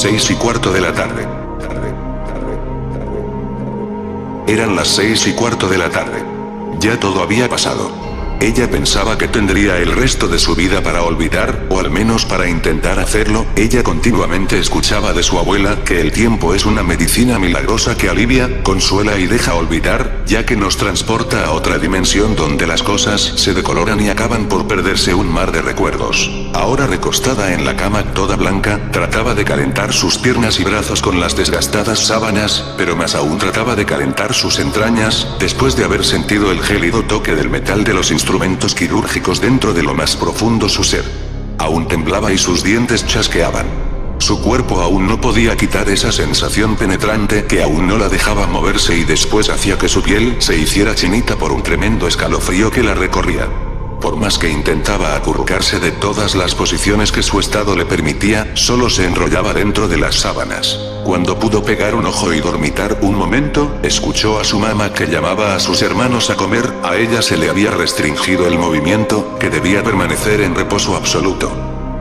6:15 de la tarde. Eran las 6:15 de la tarde. Ya todo había pasado. Ella pensaba que tendría el resto de su vida para olvidar, o al menos para intentar hacerlo. Ella continuamente escuchaba de su abuela que el tiempo es una medicina milagrosa que alivia, consuela y deja olvidar, ya que nos transporta a otra dimensión donde las cosas se decoloran y acaban por perderse un mar de recuerdos. Ahora recostada en la cama toda blanca, trataba de calentar sus piernas y brazos con las desgastadas sábanas, pero más aún trataba de calentar sus entrañas, después de haber sentido el gélido toque del metal de los instrumentos quirúrgicos dentro de lo más profundo su ser. Aún temblaba y sus dientes chasqueaban. Su cuerpo aún no podía quitar esa sensación penetrante que aún no la dejaba moverse y después hacía que su piel se hiciera chinita por un tremendo escalofrío que la recorría. Por más que intentaba acurrucarse de todas las posiciones que su estado le permitía, solo se enrollaba dentro de las sábanas. Cuando pudo pegar un ojo y dormitar un momento, escuchó a su mamá que llamaba a sus hermanos a comer. A ella se le había restringido el movimiento, que debía permanecer en reposo absoluto.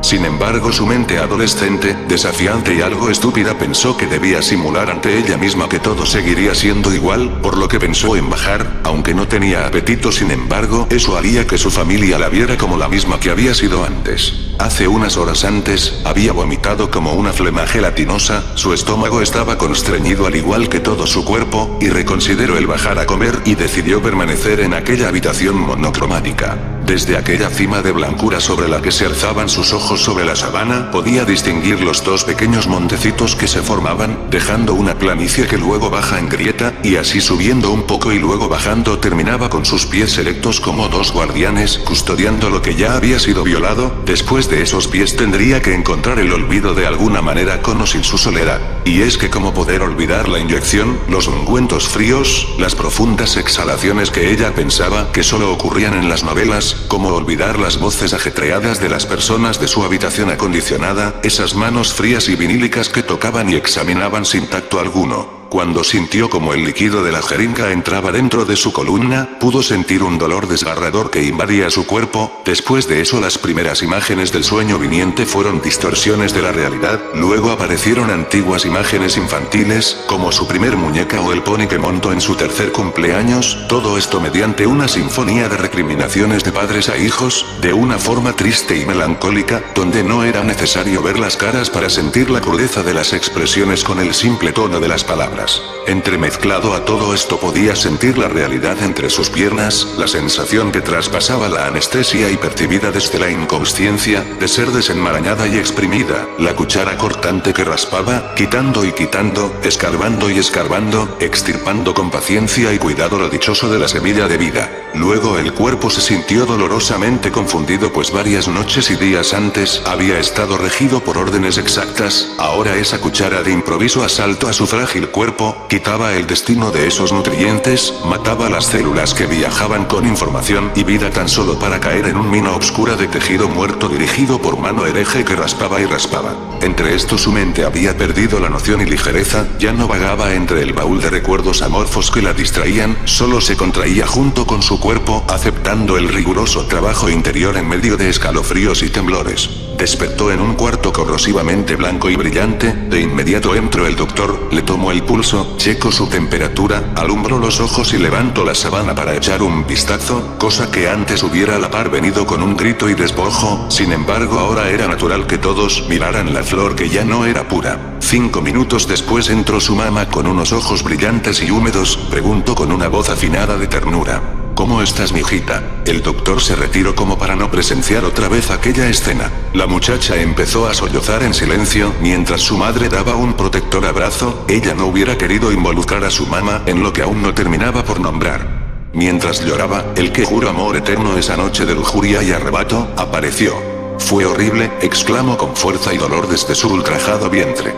Sin embargo, su mente adolescente, desafiante y algo estúpida pensó que debía simular ante ella misma que todo seguiría siendo igual, por lo que pensó en bajar, aunque no tenía apetito. Sin embargo, eso haría que su familia la viera como la misma que había sido antes. Hace unas horas antes, había vomitado como una flema gelatinosa, su estómago estaba constreñido al igual que todo su cuerpo, y reconsideró el bajar a comer y decidió permanecer en aquella habitación monocromática. Desde aquella cima de blancura sobre la que se alzaban sus ojos sobre la sabana, podía distinguir los dos pequeños montecitos que se formaban, dejando una planicie que luego baja en grieta, y así subiendo un poco y luego bajando terminaba con sus pies erectos como dos guardianes, custodiando lo que ya había sido violado. Después de esos pies tendría que encontrar el olvido de alguna manera con o sin su soledad. Y es que cómo poder olvidar la inyección, los ungüentos fríos, las profundas exhalaciones que ella pensaba que solo ocurrían en las novelas, cómo olvidar las voces ajetreadas de las personas de su habitación acondicionada, esas manos frías y vinílicas que tocaban y examinaban sin tacto alguno. Cuando sintió como el líquido de la jeringa entraba dentro de su columna, pudo sentir un dolor desgarrador que invadía su cuerpo. Después de eso las primeras imágenes del sueño viniente fueron distorsiones de la realidad, luego aparecieron antiguas imágenes infantiles, como su primer muñeca o el pony que montó en su tercer cumpleaños, todo esto mediante una sinfonía de recriminaciones de padres a hijos, de una forma triste y melancólica, donde no era necesario ver las caras para sentir la crudeza de las expresiones con el simple tono de las palabras. Entremezclado a todo esto podía sentir la realidad entre sus piernas, la sensación que traspasaba la anestesia y percibida desde la inconsciencia, de ser desenmarañada y exprimida, la cuchara cortante que raspaba, quitando y quitando, escarbando y escarbando, extirpando con paciencia y cuidado lo dichoso de la semilla de vida. Luego el cuerpo se sintió dolorosamente confundido, pues varias noches y días antes había estado regido por órdenes exactas. Ahora esa cuchara de improviso asaltó a su frágil cuerpo, quitaba el destino de esos nutrientes, mataba las células que viajaban con información y vida tan solo para caer en un mina oscura de tejido muerto dirigido por mano hereje que raspaba y raspaba. Entre esto su mente había perdido la noción y ligereza, ya no vagaba entre el baúl de recuerdos amorfos que la distraían, solo se contraía junto con su cuerpo, aceptando el riguroso trabajo interior en medio de escalofríos y temblores. Despertó en un cuarto corrosivamente blanco y brillante. De inmediato entró el doctor, le tomó el pulso, checó su temperatura, alumbró los ojos y levantó la sábana para echar un vistazo, cosa que antes hubiera a la par venido con un grito y despojo. Sin embargo, ahora era natural que todos miraran la flor que ya no era pura. 5 minutos después entró su mamá con unos ojos brillantes y húmedos, preguntó con una voz afinada de ternura: ¿Cómo estás, mijita? El doctor se retiró como para no presenciar otra vez aquella escena. La muchacha empezó a sollozar en silencio, mientras su madre daba un protector abrazo. Ella no hubiera querido involucrar a su mamá en lo que aún no terminaba por nombrar. Mientras lloraba, el que juró amor eterno esa noche de lujuria y arrebato, apareció. Fue horrible, exclamó con fuerza y dolor desde su ultrajado vientre.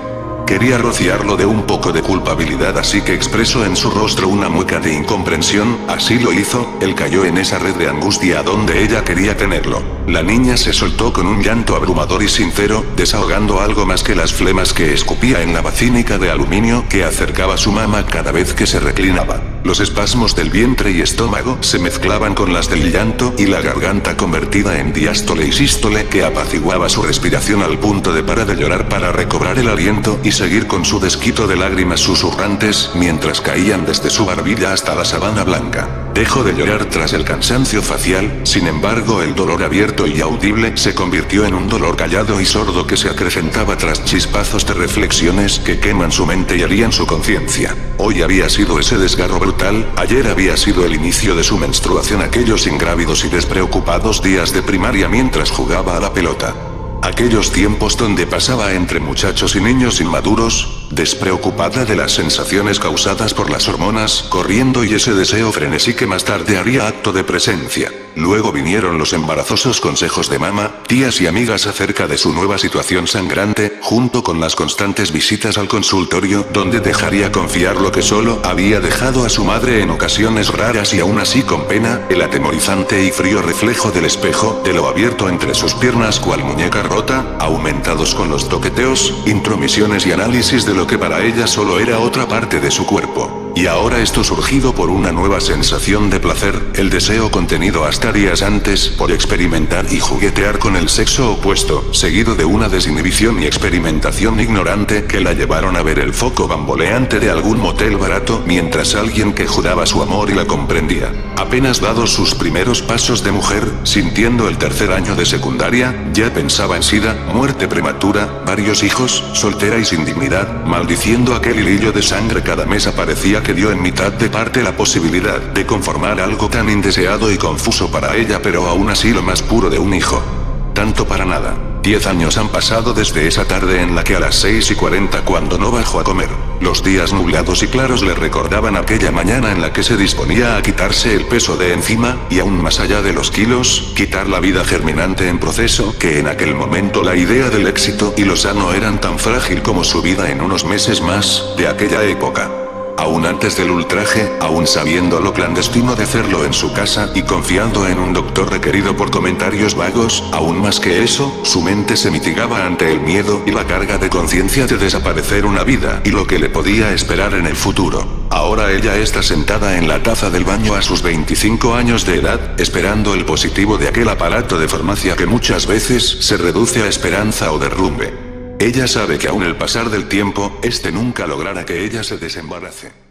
Quería rociarlo de un poco de culpabilidad, así que expresó en su rostro una mueca de incomprensión. Así lo hizo, él cayó en esa red de angustia donde ella quería tenerlo. La niña se soltó con un llanto abrumador y sincero, desahogando algo más que las flemas que escupía en la vacínica de aluminio que acercaba su mamá cada vez que se reclinaba. Los espasmos del vientre y estómago se mezclaban con las del llanto y la garganta convertida en diástole y sístole que apaciguaba su respiración al punto de parar de llorar para recobrar el aliento y seguir con su desquito de lágrimas susurrantes mientras caían desde su barbilla hasta la sabana blanca. Dejó de llorar tras el cansancio facial, sin embargo el dolor abierto y audible se convirtió en un dolor callado y sordo que se acrecentaba tras chispazos de reflexiones que queman su mente y harían su conciencia. Hoy había sido ese desgarro brutal, ayer había sido el inicio de su menstruación, aquellos ingrávidos y despreocupados días de primaria mientras jugaba a la pelota. Aquellos tiempos donde pasaba entre muchachos y niños inmaduros, despreocupada de las sensaciones causadas por las hormonas, corriendo y ese deseo frenesí que más tarde haría acto de presencia. Luego vinieron los embarazosos consejos de mamá, tías y amigas acerca de su nueva situación sangrante, junto con las constantes visitas al consultorio donde dejaría confiar lo que solo había dejado a su madre en ocasiones raras y aún así con pena, el atemorizante y frío reflejo del espejo, de lo abierto entre sus piernas cual muñeca rota, aumentados con los toqueteos, intromisiones y análisis de lo que para ella solo era otra parte de su cuerpo. Y ahora esto surgido por una nueva sensación de placer, el deseo contenido hasta días antes por experimentar y juguetear con el sexo opuesto, seguido de una desinhibición y experimentación ignorante que la llevaron a ver el foco bamboleante de algún motel barato mientras alguien que juraba su amor y la comprendía. Apenas dados sus primeros pasos de mujer, sintiendo el tercer año de secundaria, ya pensaba en sida, muerte prematura, varios hijos, soltera y sin dignidad, maldiciendo aquel hilillo de sangre cada mes aparecía que dio en mitad de parte la posibilidad de conformar algo tan indeseado y confuso para ella, pero aún así lo más puro de un hijo. Tanto para nada. 10 años han pasado desde esa tarde en la que a las 6:40 cuando no bajó a comer, los días nublados y claros le recordaban aquella mañana en la que se disponía a quitarse el peso de encima, y aún más allá de los kilos, quitar la vida germinante en proceso, que en aquel momento la idea del éxito y lo sano eran tan frágil como su vida en unos meses más, de aquella época. Aún antes del ultraje, aún sabiendo lo clandestino de hacerlo en su casa y confiando en un doctor requerido por comentarios vagos, aún más que eso, su mente se mitigaba ante el miedo y la carga de conciencia de desaparecer una vida y lo que le podía esperar en el futuro. Ahora ella está sentada en la taza del baño a sus 25 años de edad, esperando el positivo de aquel aparato de farmacia que muchas veces se reduce a esperanza o derrumbe. Ella sabe que aún el pasar del tiempo, este nunca logrará que ella se desembarace.